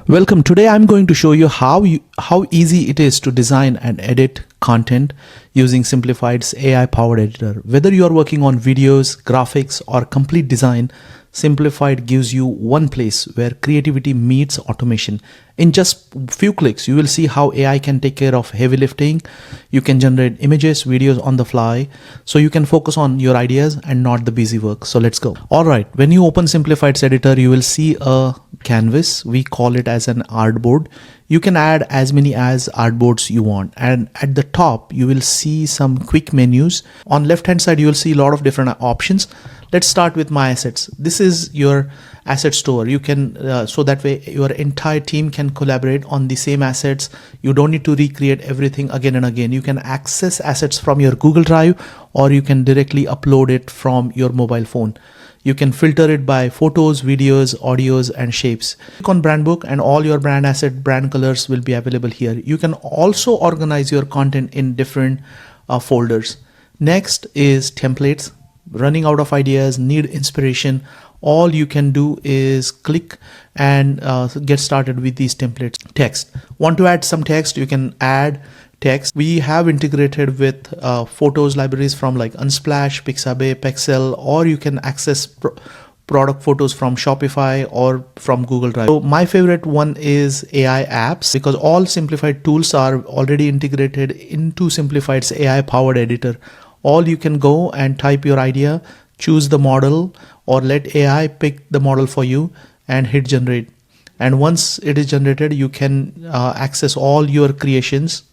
Welcome. Today I'm going to show you how easy it is to design and edit content using Simplified's AI powered editor. Whether you are working on videos, graphics, or complete design, Simplified gives you one place where creativity meets automation. In just few clicks, you will see how AI can take care of heavy lifting. You can generate images, videos on the fly, so you can focus on your ideas and not the busy work. So let's go. All right, when you open Simplified's editor, you will see a canvas. We call it as an artboard. You can add as many as artboards you want, and at the top you will see some quick menus. On left hand side you will see a lot of different options. Let's start with my assets. This is your asset store. You can so that way your entire team can collaborate on the same assets. You don't need to recreate everything again and again. You can access assets from your Google Drive, or you can directly upload it from your mobile phone. You can filter it by photos, videos, audios, and shapes. Click on brand book and all your brand asset, brand colors will be available here. You can also organize your content in different folders. Next is templates. Running out of ideas, need inspiration. All you can do is click and get started with these templates. Text. Want to add some text? You can add text. We have integrated with photos libraries from like Unsplash, Pixabay, Pexel, or you can access product photos from Shopify or from Google Drive. So my favorite one is AI apps, because all Simplified tools are already integrated into Simplified's AI powered editor. All you can go and type your idea, choose the model, or let AI pick the model for you and hit generate. And once it is generated, you can access all your creations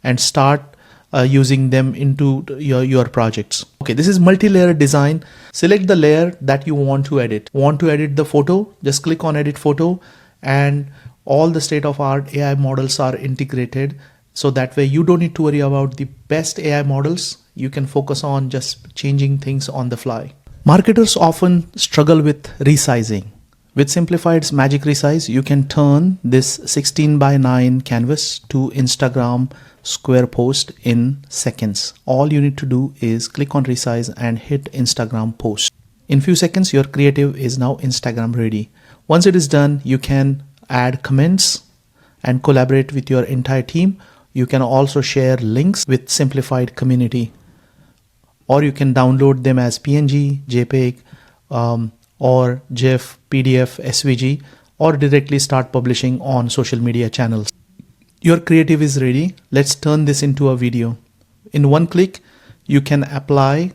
and start using them into your projects. Okay, this is multi-layer design. Select the layer that you want to edit. Want to edit the photo? Just click on edit photo, and all the state-of-art AI models are integrated. So that way you don't need to worry about the best AI models. You can focus on just changing things on the fly. Marketers often struggle with resizing. With Simplified's Magic Resize, you can turn this 16:9 canvas to Instagram square post in seconds. All you need to do is click on resize and hit Instagram post. In few seconds, your creative is now Instagram ready. Once it is done, you can add comments and collaborate with your entire team. You can also share links with Simplified community, or you can download them as PNG, JPEG, or GIF, PDF, SVG, or directly start publishing on social media channels. Your creative is ready. Let's turn this into a video. In one click, you can apply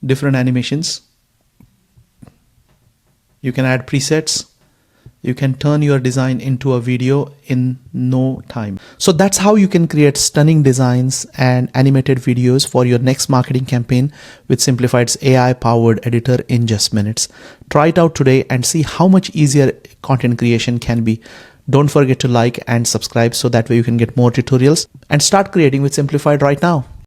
different animations. You can add presets. You can turn your design into a video in no time. So that's how you can create stunning designs and animated videos for your next marketing campaign with Simplified's AI powered editor in just minutes. Try it out today and see how much easier content creation can be. Don't forget to like and subscribe so that way you can get more tutorials and start creating with Simplified right now.